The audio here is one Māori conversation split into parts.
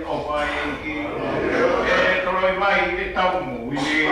o pai ki e troi mai e tau mu ni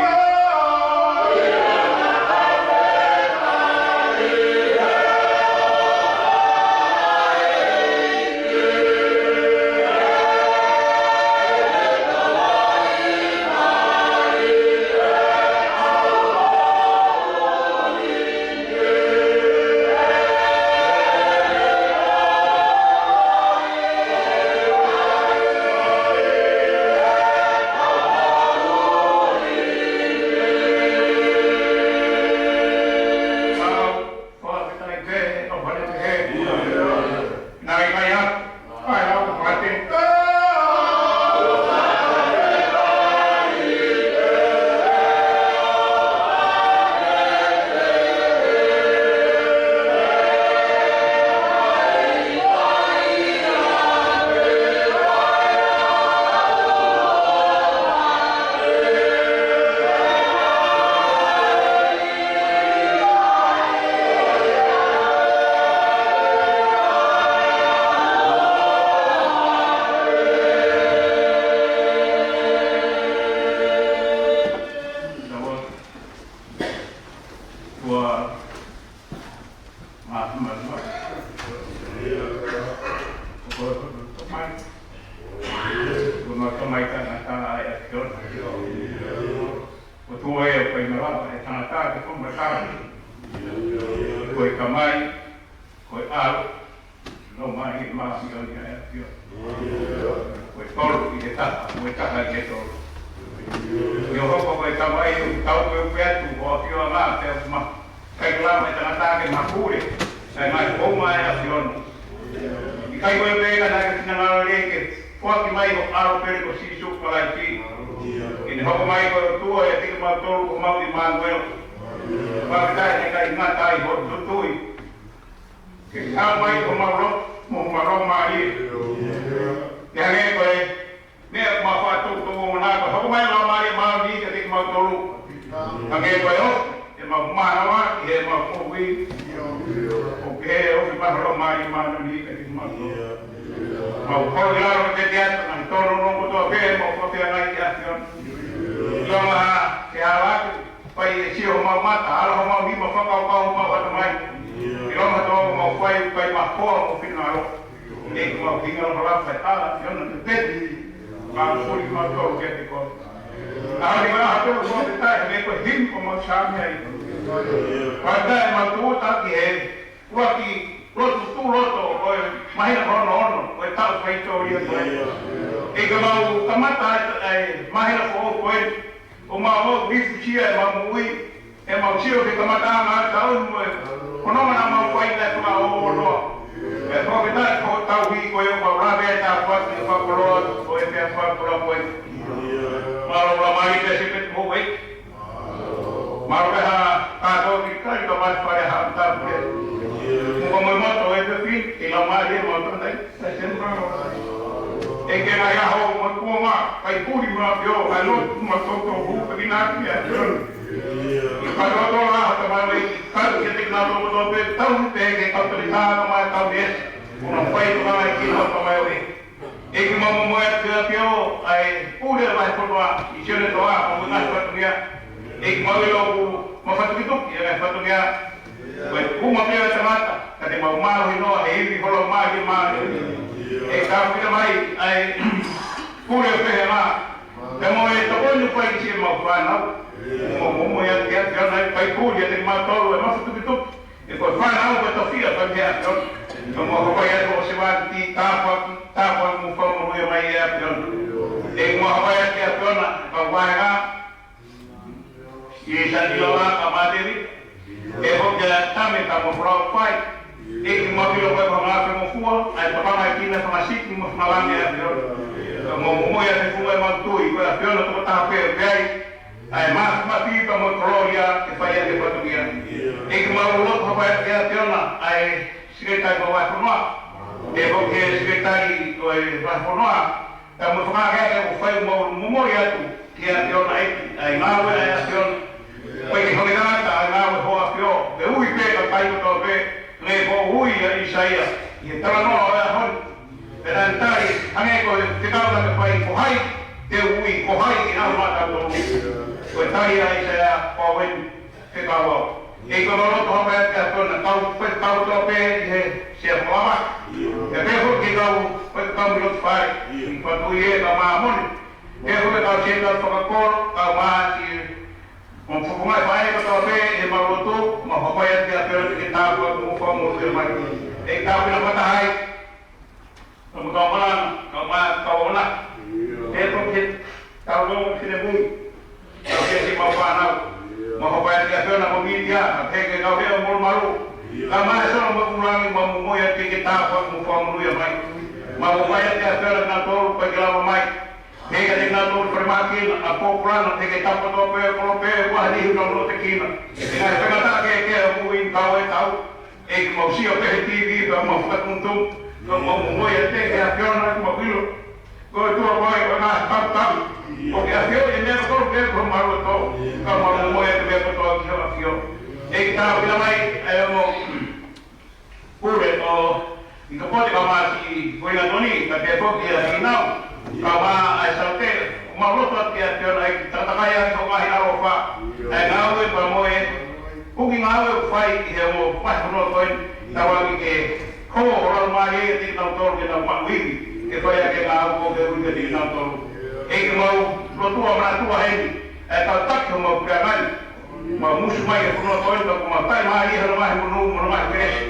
tari hange ko te kau ka pai ko hai te ui ko hai ina mata to ko tari ai sa pawen te kau e ko ro to ba ka to na kau to pe he se mama e pe ko ki kau kau lo fai ko tu ye ka ma mon e ko ka se ka to ko ka ma si mo fu mai fai ko to pe e ma ro to ma ho pa ya te pe ke ta ko mo fa mo te mai e ka pe na mata hai kau malam, kau nak, dia mungkin kau dong sini bui, kau dia si mau panau, mau bayar dia tu nak membeli dia, tapi kau dia umur malu, kau mana seorang mengulangi mau yang kita apa mau kamu yang baik, mau bayar dia tu nak natur bagi lama baik, dia nak natur permakin, apa pulang nanti kita apa kalau wah ni hidup lo tekin, dengan kata ke mungkin kau tahu, mau siapa TV, mau buat untung. Como ya te que afiona como bilo ko to boy ko na tam o que afio e me ko que ko malo to como mo ya te ko to que afio e ta bila mai mo pure o y ko pode kama si foi na toni ka te ko que final kama ai salte malo to que afiona ai ta kaya ko mai na rofa e na we pa mo e ku ki na we fai e mo pa no to tawa que como orang mari di kantor kita makwi supaya kita aku ke di kantor mau lo tua mana tua ini tak mau perangan mau musuh mai puno toin tak mau tai mari rumah rumah beres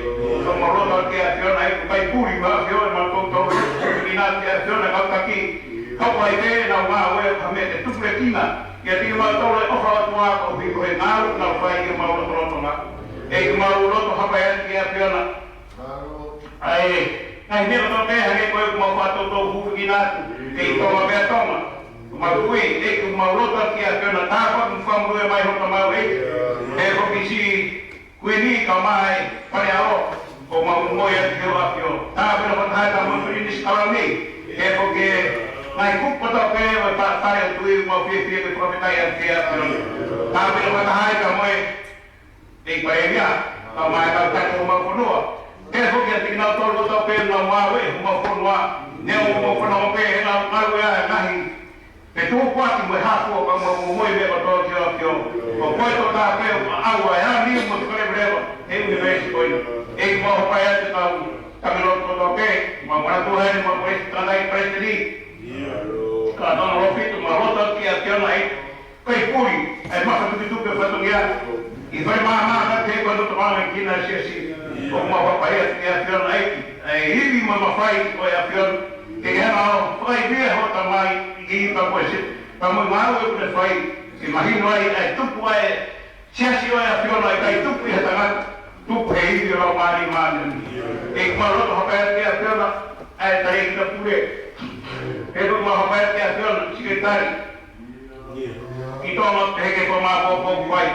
mau lo tak ke asion ai pai puri ma asion ma kantor ina ke asion kau kaki kau pai ke na ma we kami tu pretina ya ti ma to le ofa tua ko bi ko ngau na pai mau lo to ma mau lo to apa ya ke asion ai ni to pe hage ko mo fa to hu gina ke to ma be to ma kui e ku ma lo ta ki a ke na ta ko mu fam ro mai ho to ma we e ko ki si kui ni ka mai pa ya ro ko ma mo ya ke wa pyo ta be no ta ta mo pri ni skala ni e ko ke nai ku ko to pe wa ta ta ya tu mo fi ke ko ta ya ke a pyo ta be no ta hai ka mo e pa ya ka mai ka ta ko ma ko no Eso que te na todo to pe na wa we mo ko wa ne mo ko na pe na ma we na hi pe tu kwa ti mo ha ko ka mo be ko to kyo ko ko to ta pe agua ya ni mo ko le brego e un be ko e mo pa ya ta ta me lo to pe mo na tu hai mo ko ta dai presidi ka no lo pi tu mo lo to ki a kyo na pe puri e ma fa tu pe fa to ya e vai ma te ko to ma ki na si como a papai que a pior aí ele mama faz ou a pior que ela faz viejo também e para pois para muito mal eu que faz imagino aí tu pode se assim a pior aí tu pode estar tu pode ir ao mar e mar e como o papai que a pior é daí que pure é como o papai que a pior secretário e toma que como a pouco vai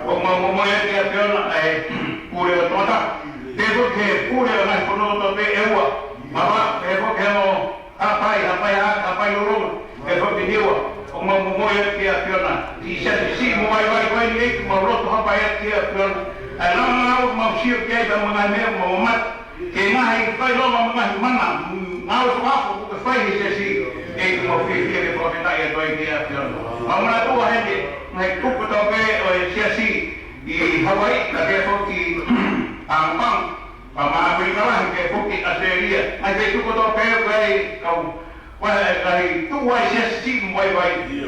como a mamãe que a pior é pure toda Devo que pure na kono to pe ewa mama devo que no apai loro devo que diwa o mo ya que a piona e se mo vai nem mo roto apai que a piona não mo sir que da mo na mo mat que na vai lo mo mana na o papo que faz esse e mo que proprietario do que a piona vamos na tua gente na cupo to pe o se e Hawaii la devo que Ampang, sama Amerika lah ke Bukit Australia. Nanti itu kau pergi kau, dari tu wajah sim wai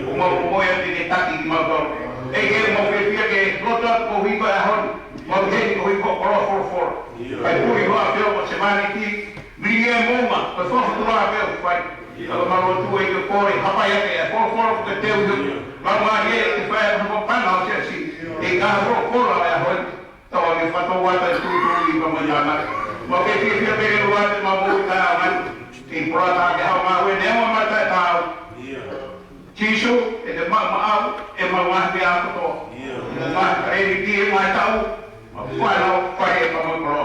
umur yang ditaki di motor. Ke mau pergi ke lotot kau hiba ahon, mau jadi kau hiba for. Kai puri hoa peo semana ini beli moma, pasal tu lah peo fai. Kalau malu tu itu kori apa ya ke for ke teu itu. Lalu dia itu fai apa panau sih. Kau for lah ahon. Tahu ni fatwa wata itu pemenangan. Mungkin dia pergi luar mahu tahu di perata dia mahu ni mau mata tahu. Cisu itu maaf mah dia aku tu. Mah ini dia mah tahu. Apa fai pemengkro.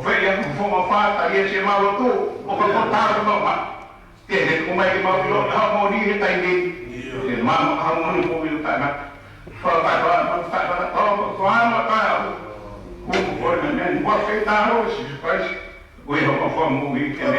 Fai yang forma fata dia si mahu tu. Apa tahu tu mah. Dia kumai mahu lo mau ni kita ini. Mah kamu ni mobil tak. Kalau tahu, kalau apa, buat kita harus, Oi ho pa fa mu I ke me.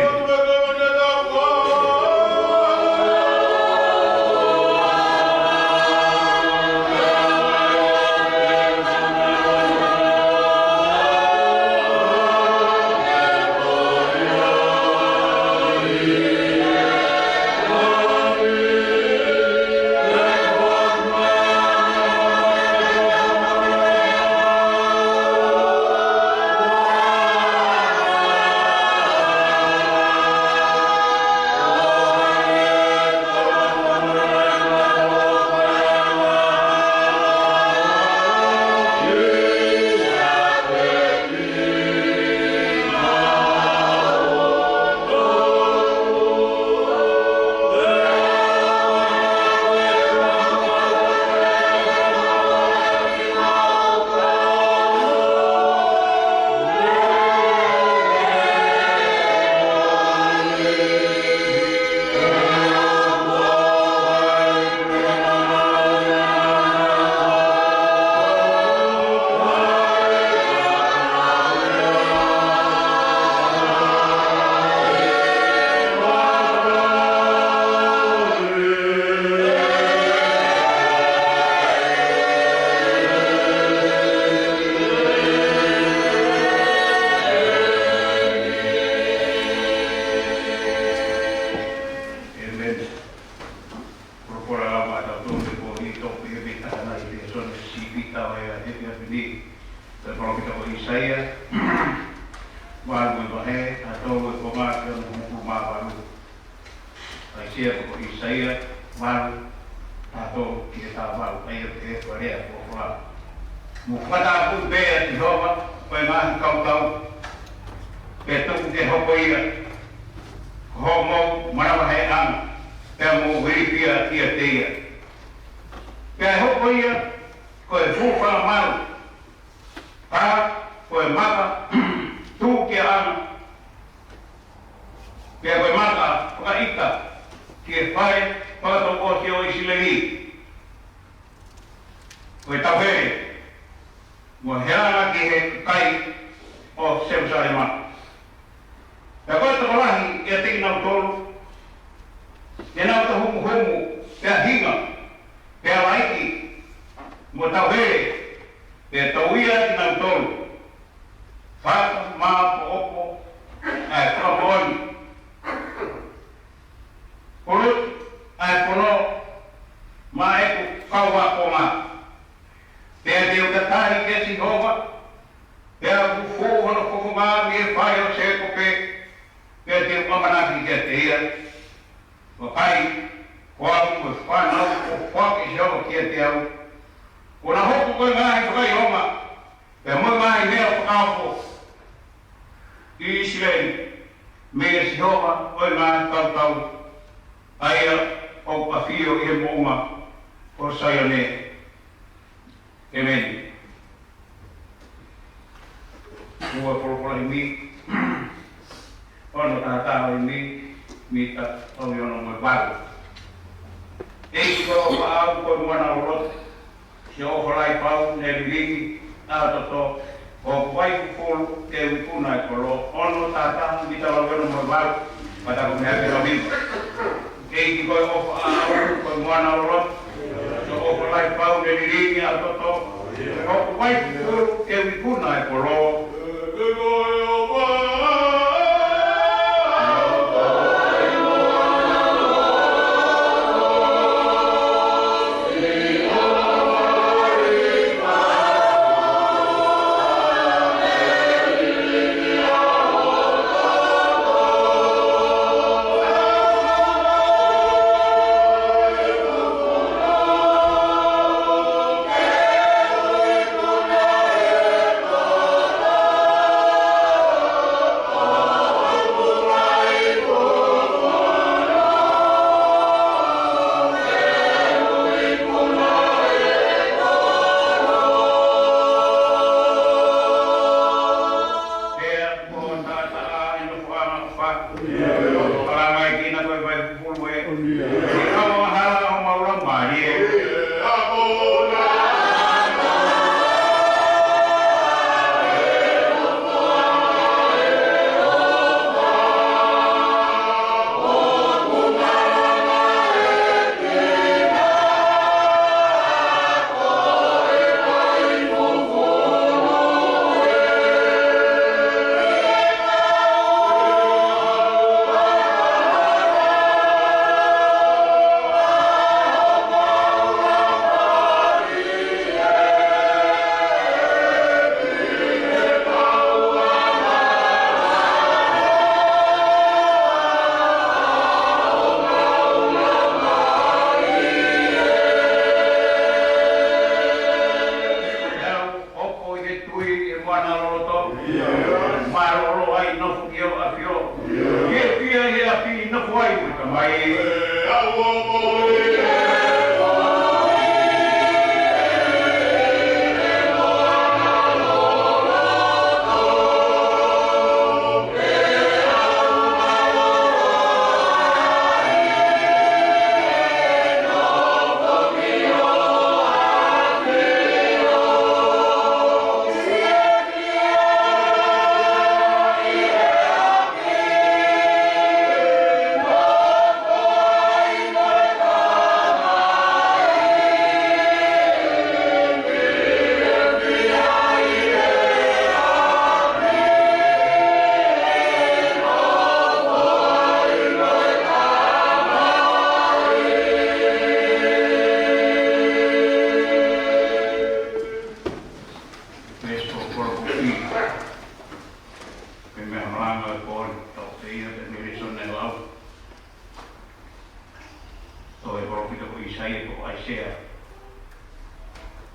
Isaia ko Aisea.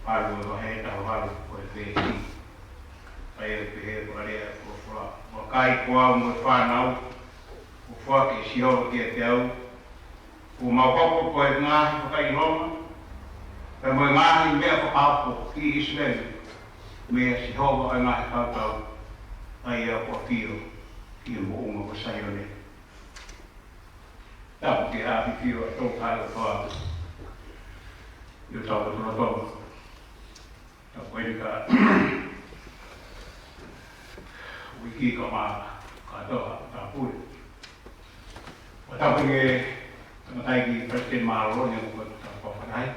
Palu e wahe ta walu ko e whesi. Pai e pehe ko alea ko whua. Wa kai ko au mo e whanau. Ko whua ke sihoa ki a te au. Ko maupoko ko e ngahi ko kai roma. Pe mo e ngahi mea whakaupo ki Israel. Mea sihoa e ngahi kautau. Ai a ko whio ki e mo unga ko Saione. Tapu ki hapi whio a tō kai o whaa. Io tau o tō. Tapu e ka wiki ka maa katoa tapu. O tapu e tamatai ki President Maharoni o kua tapu whanai.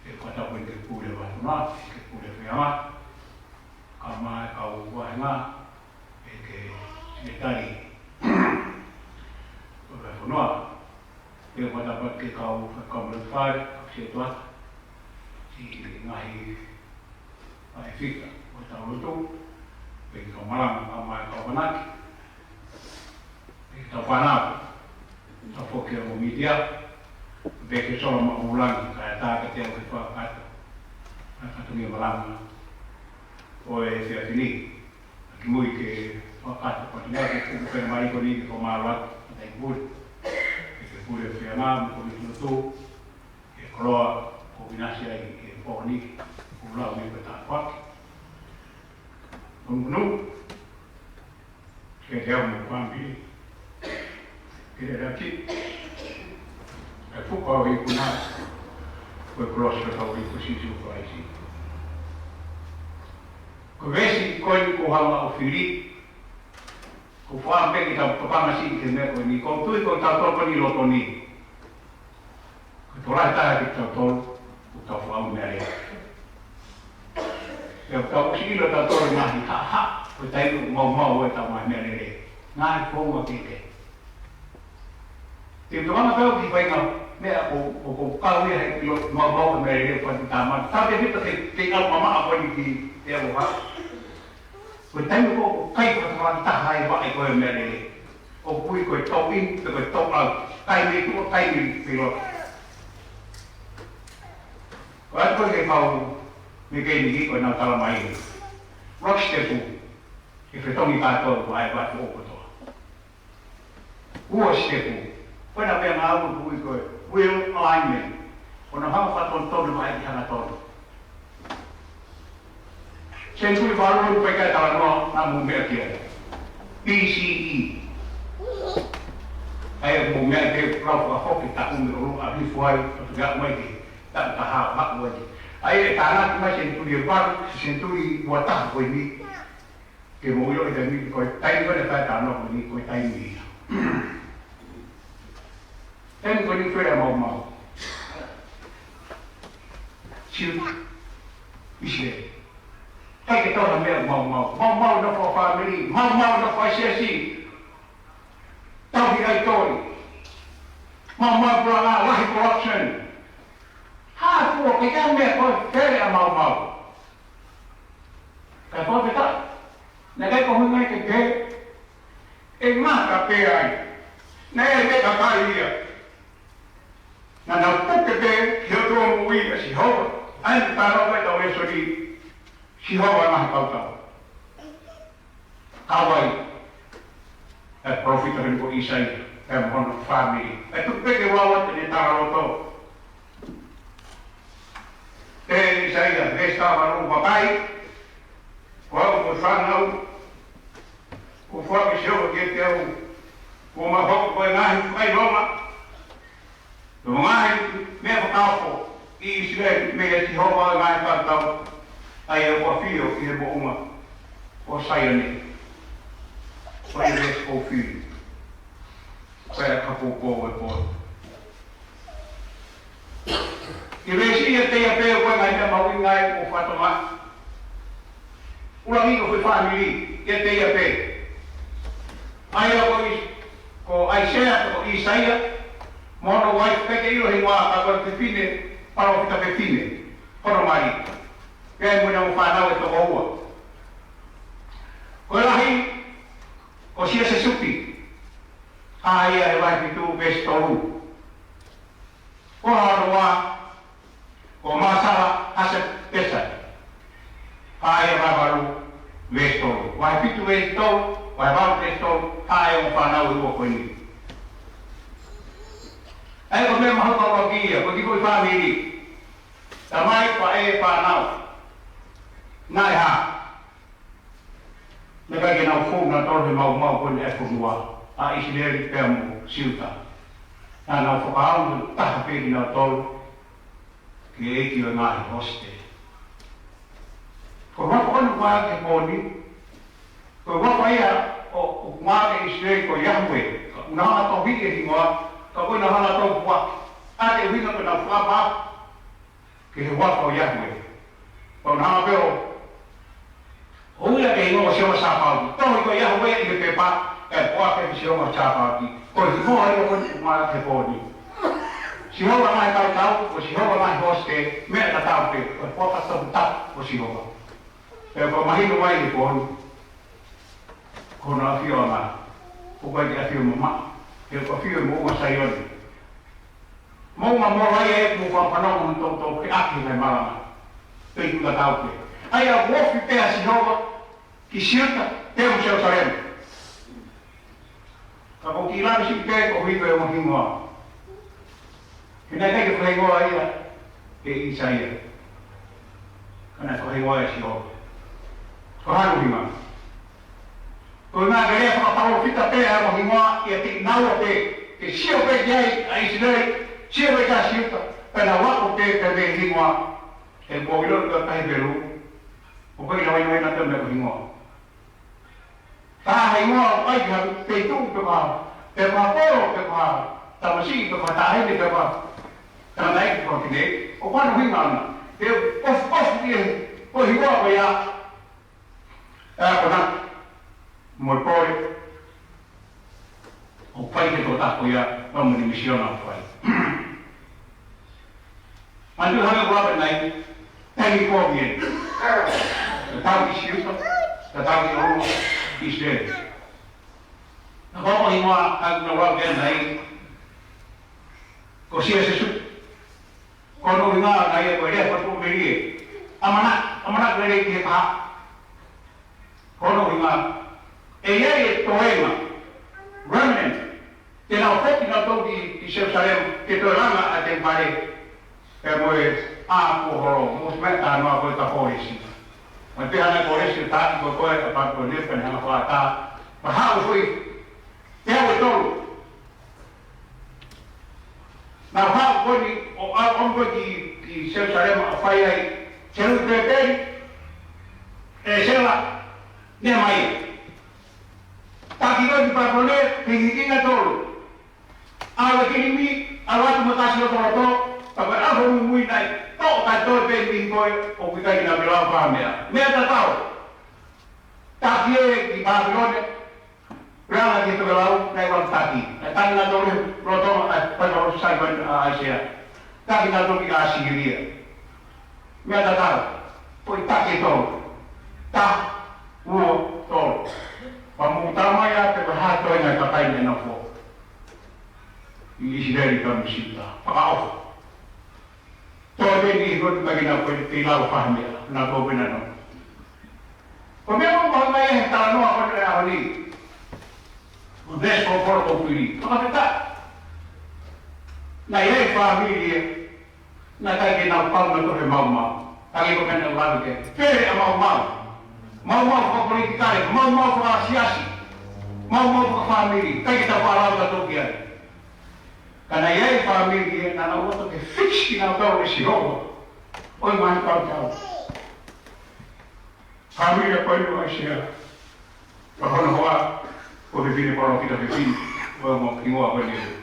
E kua tapu e ke pūre watunā, ke pūre whiama. Ka maa e kau wahenga e ke sekretari o whanua. E kua tapu ke kau whakamuru whare, kaksia tuata. Si ngahi ai whika o tau roto. E kau marama ka maa e kau wanaki. E tau whanau. Tau whoki o media. Beke solo ma ulangi ka e tāka te au ke whakata. Katungi marama. O e te atini. Ki mui ke whakata patunga ke kuku pena mariko ni ke whamāruat. Ka tai pūre. Ke pūre whianga, mo koni tunotu. Ke koroa ko winasi ai ke pōni. Kulau mi pe tā whaki. Kunu. Ke te au mo whambi. Ke te raki. Ke fuka o i kuna. Koe krosa kau i kusisi uko aisi. Ko vesi koe ko hanga o whiri. Ko whaampe ki tau papangasi ke mea koe ni. Ko tui ko tau toko ni loto ni. Ko torai taha ki tau tolu. Ko tau whaam mea rea. Ko tau usi ilo tau tolu ngahi. Ha ha. Ko tailu mau e tau mai mea rea. Ngahi konga keke. Te tuanga tau ki whainga. Mea ko kau ia he ilo mau mea rea whati tāmana. Tau te hita te au mama a whani ki te au ha. Ko taimu ko kai ko tawaki taha e wae koe mea rea. O pui koe tau in, te koe tau au. Kai me kua kai me whiro. Ko atu koe ke kau me kei ni koe nau tala mai. Rockstepu. E whetongi kātou ko ai watu o kotoa. Ua stepu. Koe na mea ngā uru pui koe. Will alignment. O na hanga whaton tonu mai ki hanga tonu. Sen tuli wharu pai kai tala noa nā mu mea kia. PCE. Ai mu mea ke rau ka hoki ta ungi o a hifu ai o tu gā mai ki ta hao haku ai. Ai e tāna ki mai sen tuli e waru, sen tuli ua taha koe ni. Ke mo ilo i te mi koe taimi koe kai tāna koe ni koe taimi. Taimi koe ni whera mau. Siu. Israel. Kai ke tau na mea mau. Mau na wha whamiri. Mau na wha siasi. Tau hi ai toi. Mau pula ngā lahi corruption. Ha kua ke kau mea koe where a mau. Kai koe peta. Nā kai ko hungai ke pe. E ngā ka pe ai. Nā e me ka kai ia. Nā nā puke pe ki o tō mui a si hoa. Ai tā roa tau e sori. Si hoa maha kautau. Kawai. E profita rin ko isai. E mono family. E tukpeke wawa te ne tāra o tō. Te isai a vesta maru wakai. Ko au ko whanau. Ko whaki sioa ke te au. Ko mahoko koe ngahi whai roma. Ko ngahi mea whakaupo. I Israel mea si hoa ngahi kautau. Ai e ua whio ki he mounga o Saione. Koe e res o whio. Koe a kapu kō e pōi. I resi e te a pēo koe ngai mea maui ngai o whatonga. Ura miko koe whamiri e te a pēo. Ai a ko Aisea ko Isaia. Mono wai peke iro he wā ka koe te pine. Paro kita pe pine. Kono mari. Kaya mo na mo whanau e toko ua. Koe lahi, o sia se supi. Haia e wai pitu bes toru. Koharoa, ko masala ase pesa. Hae ravaru vestolo. Vai pitu vestolo, vai vau vestolo, hae o whanau i woko ini. Ai ko mea mahu kawakia, ko kiko i whamiri. Tamai pa e whanau. Nai ha. Neka ke nau fōu na torhe mau kone e whunua. A isileri pēr mo siuta. Nā nau whakaau mo taha pēri nau tolu. Ki eki o ngāhi hoste. Ko wako anu kwa ke pōni. Ko wako ia o ngāke isileri ko Yahweh. Una hana tau hike hi ngoa. Ka koe na hana tau pua. Ate uhinga ko nau whapa. Ke he wako o Yahweh. Ko na hana pēo. Hula ke ingo sioma sapau. Tohi ko Yahweh i ke pepa. E poa ke sioma sapau. Ko i hoa i o koni maa ke pōni. Sihowa mai tau, o sihowa mai hoste, mea ta tau pe. O poa kata tau o sihowa. E ko mahino mai i pōni. Ko na awhio mai. Ko kai te awhio mama. E ko awhio mo uma saioni. Mo uma morai e mo whampanau mo tau ke aki mai marama. Pei kuta tau pe. Ai a wofi pea sihowa. Ki siuta, te o seu sarema. Ka ko ki lani si pea ko hiko e mo hingoa. Kena kai ke whaingoa ia e Isaia. Kana whaingoa e sihowa. Ko hanu hingoa. Ko ngā garea whakaparo whita pea mo hingoa ia te naua pe. Te sio pe kiai a Isilei, sio pe ka siuta. Pena wako pe me hingoa. E ko ilon ka tahi peru. O koe la wainoi na te me ko hingoa. Taha ingoa ai ka te tu pe ka. Pe ka poro pe ka. Tamasi pe ka tahene pe ka. Tana nai ko kine. O kwanu hinga ana. Te of ie. O hingoa ko ia. Ko na. Moi pore. O pai te ko tako ia. Vamo ni misiona o pai. Andu hanga ko ape nai. Tangi ko bien. Tau ki siuta. Tau ki oru. Israel. Na koko hingoa ang nawag yan ay ko siya sa sut. Kono hinga na iya ko ere patu meri. Amana gere ki pa. Kono hinga e ye toema. Remnant. Tena ofeti na to di Jerusalem ke to langa aten pare. E moe a ko horo mo smeta no ko ta polisi. Mati hana polisi ta ko ko e pa ko le pen hana ko ta. Pa ha foi. Te o tolo. Na ha ko ni o a ongo ki Jerusalem a fai ai. Chelu te pe. E sela ne mai. Ta ki no pa ko le pinginga tolo. Ala ki mi ala tu matas lo to. Ta ba a ho muy nai. To ka to pe mi ko o ki ka na bela pa mea. Mea ta tao. Ta ki Babilone. Rana ki to belau nai wan taki. Ta na to lo to pa no sai ban Asia. Ta ki na to ki Asiria. Mea ta tao. Poi ta ki to. Ta uo to. Pa mu tama ya te ha to na ka tai na fo. Israel ka musita. Pa ka todo ini ikut bagi nak tilau faham ya, nak kau benar no. Kemudian orang lain yang tahu apa dia ahli, udah sepuluh kau pilih, apa kita? Nah ini faham dia, nak kaki nak pam nak tu mau, kaki kau kena lalu ke, pilih mau politik, mau siasi, mau family, kaki kita faham tak tu dia. Karena ia família na outra que fixe na dor esse jogo, oi mais para família pode não ser, para não voar, o viver para o que está vivendo, o amor que não há venido.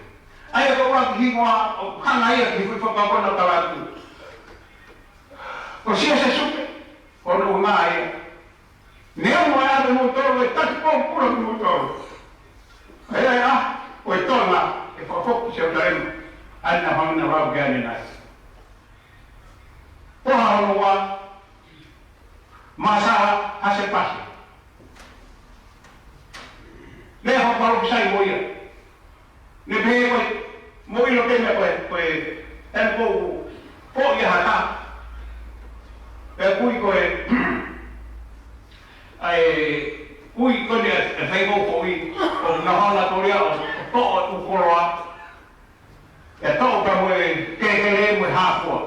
Aí eu vou aqui com a canaia que foi para o na talado. Você se supe, quando o mai, nem o mai do motor, está de pão puro do motor. Aí o torna e fofok siya tayo ay nahang narab gani na. Pohalawa masa hasil pasi. Leho baru saya moya. Lebih mo ilo keme ko tempo po ia hata e kui koe ai kui koe e whai mo po i o na hana toria o to o ukoroa e to o ka moe kekere moe hapua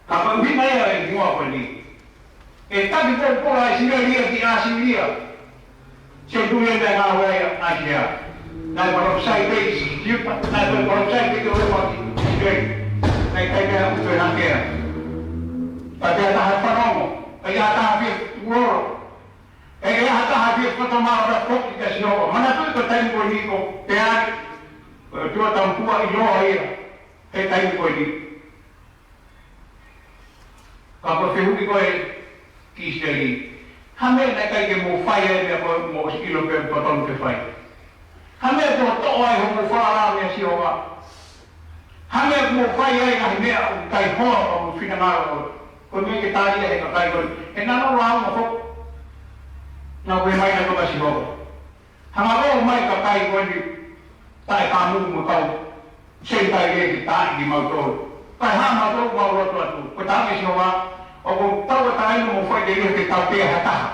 ka pa uhi mai e ngua koe ni e taki po pora e sireria ki a sireria se tu e ngā wea a kia nai parapsai teisi tiupa nai parapsai te o maki sirei nai kai mea uto e hakea pa te ataha whanongo e ia ataha pia uroro e ia ataha pia whatomaro ra koki ka sinoko mana tui ko taimiko ni ko te ari tua tampua i loa ia he taimiko ni ka ko whihuki koe ki steri hame na kai ke mo whai e mea mo skilo pe patonu te whai hame ko toa e ho mo whaara mea si hoa hame ko mo whai e ngahi mea o kai hoa o mo whinangaro ko mea ke tāria he ka kai koe e nano rao mo hok na koe mai na toka si hoa hanga o mai ka kai koe ni tai ka mu mo kau sei tai e ki tāi ki mau tōru kai hama tōru mau roto atu ko tāke si hoa o ko tau e tāi mo whai te rio te tau te hataha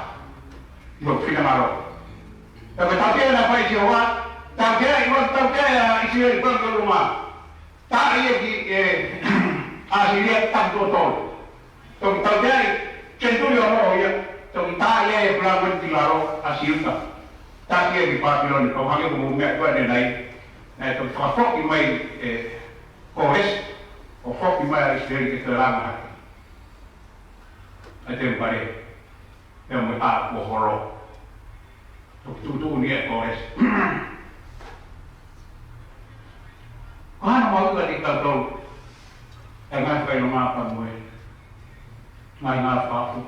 i ho whinangaro e ko tau te na whai si hoa tau te ai i sire i panga ruma tāi e ki a siria tanto tōru toki tau te ai centuri o moho ia toki tāi e plawan ki laro a siuta tāki e ki Papiloni kau hange ko mo mea koe ne nai nai toki whakafoki mai kores o foki mai a Israeli ke te rama haki a te mpare e o me a ko horo toki tutu ni e kores ko hana mauka ni tātou e ngai whai no ngāpa moe ngai ngā whaafu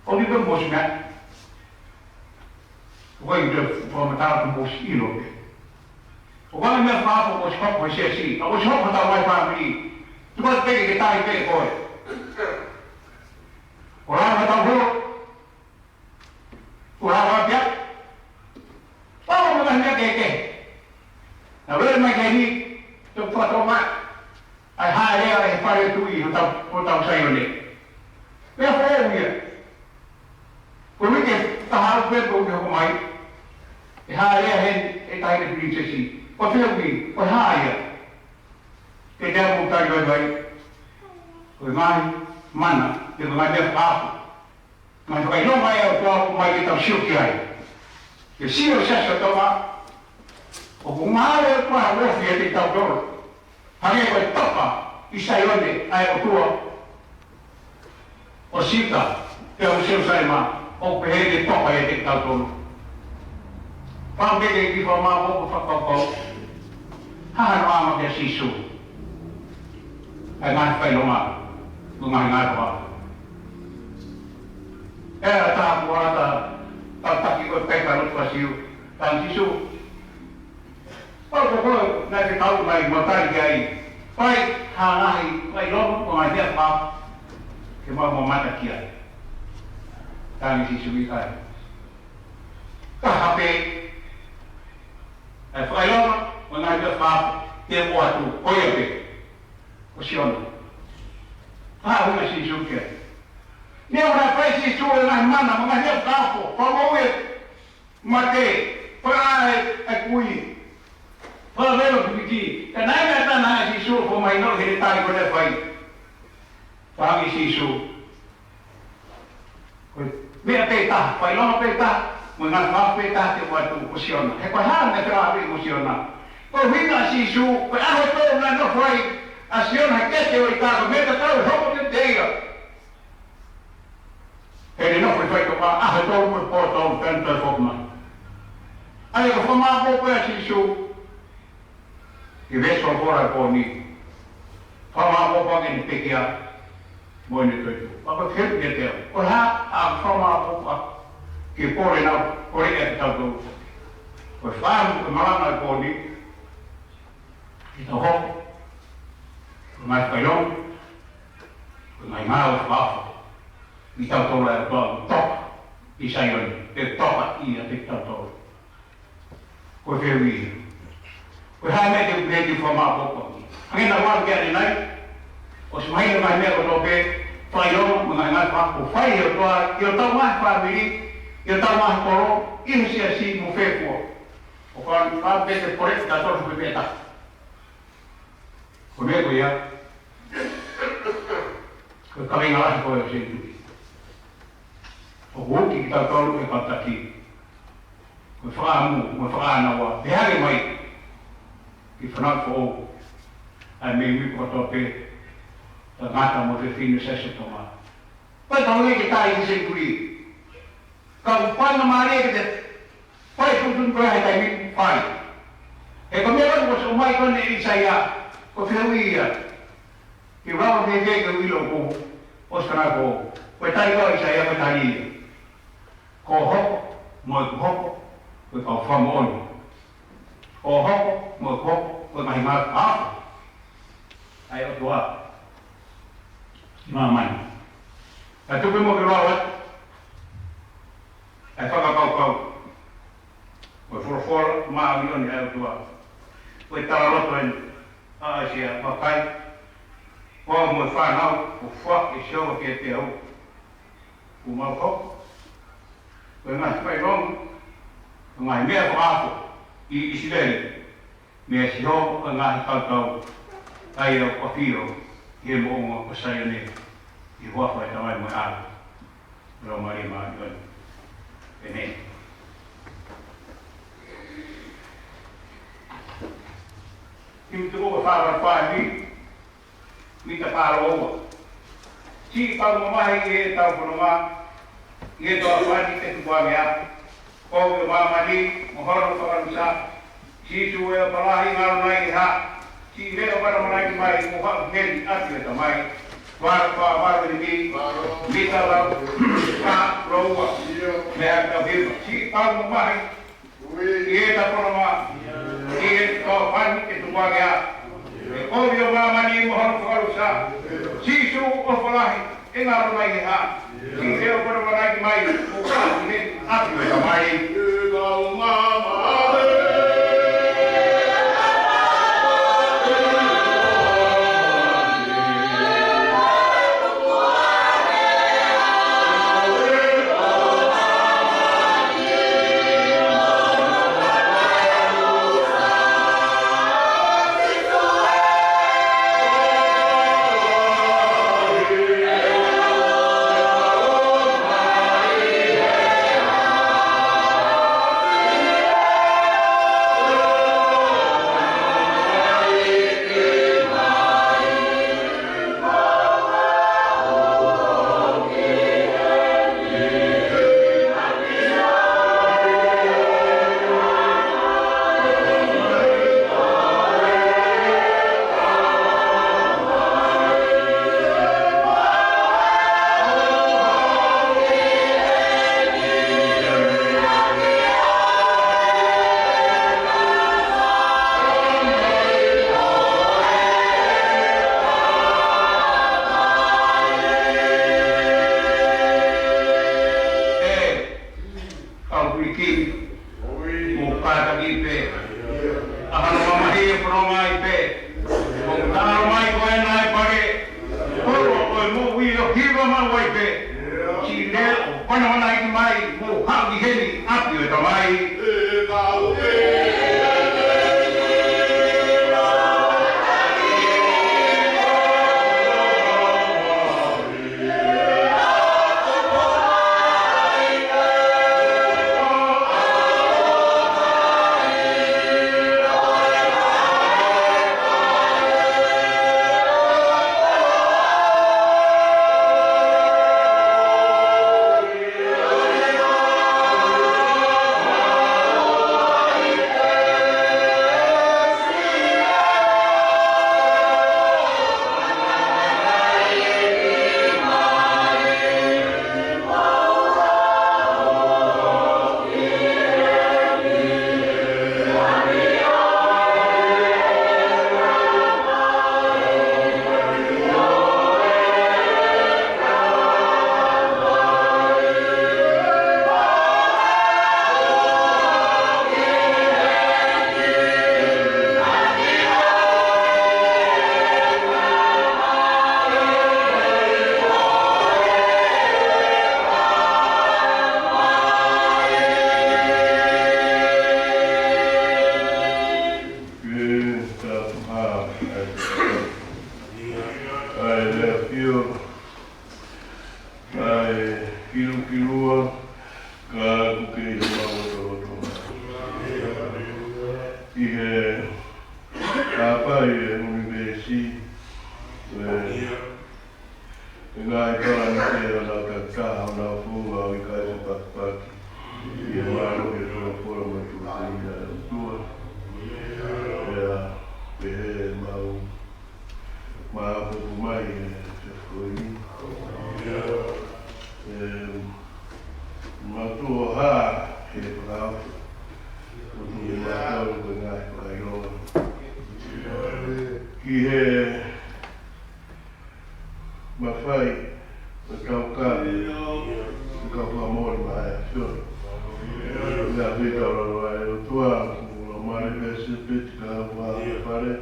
o ni ka mos mea o kai te whamatara ka mos ilo ke o kai mea whaafu o shikopo e se si a o shikopo tau mai whaamiri tu kai peke ke tai peke koe o rāwa tau horo o rāwa pia pao mga mea keke na wera mai kai ni tu whato mai ai hae rea e whare tui o tau sai o ne mea whao ia ko mike tahau pepo uke hoko mai e hae rea hen e taine princesi ko whiuki ko hae ia ke tea putai vai vai ko ngai mana te ko ngai mea whaafu ngai whakai no mai au tua mai ke tau siuki ai ke sio sesa toma o ko ngāre kua wofi e te tau doro hange koe toka i saione ai o tua o sita te o seu sai ma o pehere toka e te tau doro pāmpeke ki wha mā woko whakakau hahano ama ke sisu ai ngāi whailonga o ngāi ngāi roa e a tā kuarata taki koe peka rotua siu tāng sisu ko na te tau mai matai ki ai pai hānahi mai lomo o mai mea pā ke mau mata ki ai tāngi si sui kai ka hape ai whai lomo o mai mea pā te mo atu oia pe o siona hunga si sui kia nea wana pai si sui e ngai mana mo ngai mea kāpo whamoe mate whaai ai kui Wala velo pipiki, ka nai mea tā nai sisu ko mai no he tai ko ne whai. Whangi sisu. Mea pe tā, whai longa pe tā, mo ngā whā pe tā te watu ko siona. He koe hana me tera api ko siona. Ko hinga sisu, koe aho tō na no whai, a siona he kete o i tā, ko mea tau e hoko te teira. He ne no whai ko pa, aho tō mo po tō penta e whokma. Ai ko whamā po koe a sisu, ke veso fora ko ni fama ko pa ni pekia mo ni to pa ke ke te o ha a fama ko pa ke pore na pore e ta do ko fam ko mala ko ni ki to ho ko mai pa yo ko mai ma o pa ni ta to la ko to i sai yo te to pa i te ta to ko fe wi ko ha me te bredi fo ma ko Angin na wang kaya nilay. O sumahin na kami ako tope. Payo mga nga ako. Payo to yung tawang family. Yung tawang koro. Ino siya si mufepo. O kan pabete porek dator sa bibeta. Kumego ya. Kami ngalas ko yung sintu. O wuki kita tolu e pataki. Kufaamu, kufaanawa. Behage mai. Kifanak ko. Ai me ko tope. Ta ngata mo te finu sese toma. Pa tawe ke tai ki senturi. Ka pa na mare ke pa ku tun ko ai tai mi pai. E ko me ko so mai ko ne isaya. Ko feuia. Ki va de ke ko ilo ko. Ostra ko. Ko tai ko isaya ko tani. Ko ho mo ko ho. Ko ka fa mo. Ko ho mo ko ko mai ma a. Ai o tua. Mamãe. A tu vemos que lá é só cacau. Foi fora, mas a minha é tua. Foi tal loto em Ásia, papai. Como faz não, o foco e show que é teu. O mal foco. Foi mais vai longo. Ngai me fa e Israel. Me show ngai cacau. Ai o fio. Ia mo ko sai ni I wa fa ta mai mo a ro mari ma yo ene kim tu ko fa mi ta pa ro si pa mo mai e ta ko ma e do fa ni te ko ya ko ma ma ni mo ho ko sa si tu e pa la hi ngal nai ha si leo para manai mai mo ha ngeli ati ta mai wa ni ta la ka rowa me ha ta vi si pa mo mai e ta para ma e to fa ni ke tu wa ga e o yo ma mani mo ha ko sa si su o fa la hi e nga ro mai ha si leo para manai mai mo ha ngeli ati ta mai e ga ma ma I he pai e uni besi. Ngā i kora ni te ana ka kaha o nā whunga o i kai se pakipaki. I e māro e tua pora mai tu te ina e tua. Ea, pe he mau. Maapopu mai e te whoi. Matu o hā he pakau. Utu e mātau ko ngā i pakairoa. Ki he mawhai, ma kaukari, ma kaupamori ma e whiori. Ia whika raro ai o tua, kura mare pēsi piti ka hapa whare.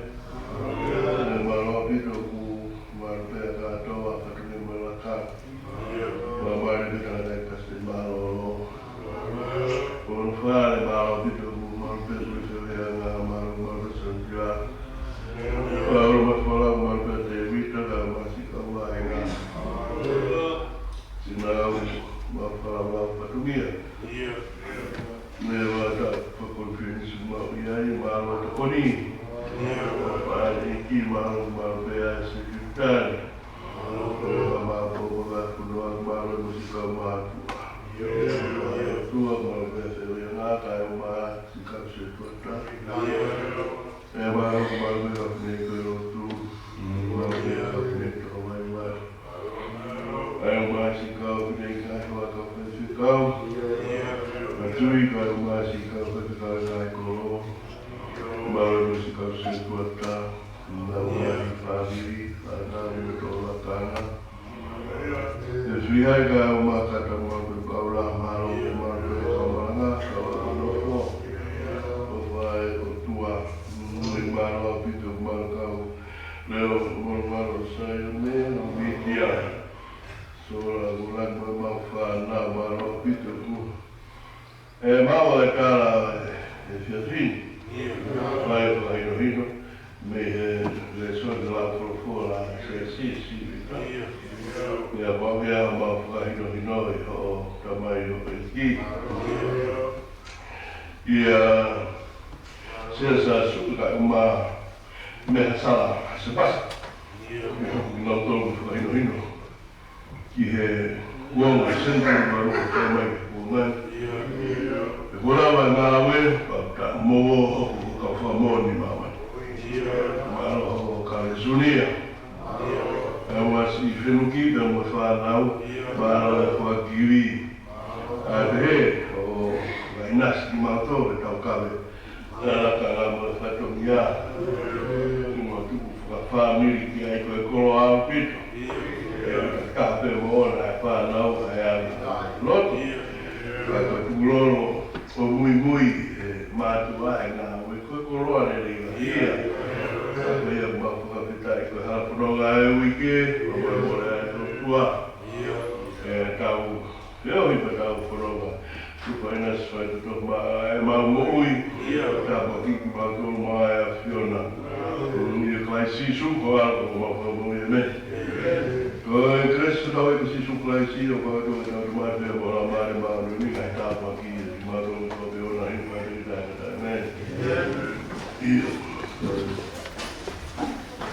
Ma roa pito ku mara pēa katoa, katuni mara ka. Ma mare pita na teka se maro o lo. Kura whare ma roa pito ku mara pēsi piti hea ngā maro pēsi pia. Kura ma whala mara pēsi vita ka masi ka wai ngā. Sinau ma whala ma patumia. Me wata whakonferensi ma iai ma alo ta koni. Whaare ki ma alo ma pēa sekretari. Ma popoga kunoa ma alo musika ma atua. Tua ma pēa se wea ngā kai o ma sika se tuata. E ma alo ma pēa kune koe o tu. Ma pēa kune koe mai mai. Ai o ma sika o kune kai hoa ka whewhikau. Tui kai o māsi ka whakakau ngai koro. Maua musika se tuata. Nā mai whāwiri, whānāri o tō lakana. E sui hai kai o mākata mua pe paura maro o maro e kamaranga. Kawa anofo. O whae o tua. Nui maro a pito maro kau. Leo maro sai o mea o miti ai. Sora ulan mo mau whānā maro a pito ku. E maua e kāra e whiawhini. Mai o haino hino. Me le soi de la profora se si vita. Ia mawhia mau whahino hinoi o tamai o e ki. Ia se sa suka uma meha sala se pasa. Nau tolu whahino hino. Ki he uonga e sentru maru o tamai uonga. Kura wa ngā we, ka mō ka whamoni mawa. Maro o ka Rev Sunia. E wasi whenuki ka mo whanau, maro e whakiri. A he, o wainas ki mātou e tau kawe. Nara ka ngā mo e whatongia. Tuma tuku whakawhamiri ki ai koe koro au pito. E kape mo ona e whanau e ali loto. Ka tukuroro. O mui mātua e ngā ui koe koroa ne reira hia. Ka mea mafu ka pitai koe harapunonga e ui ke, o mai mora e totua. E tau, reo hipa tau whanonga. Tupa ina swai tutok maa e mau mo ui. Tāpa kiki mātou maa e a whiona. Ni e klai sisu ko alko ko mafu mo e me. Ko e kresu tau e ko sisu klai si o kau e tau mai pia mo la maare maa nui ngai tāpa ki e mātou ko pe ona hinu mai te tāka tā me. Ia.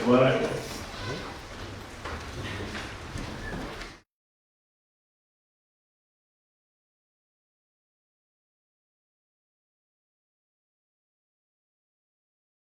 Wara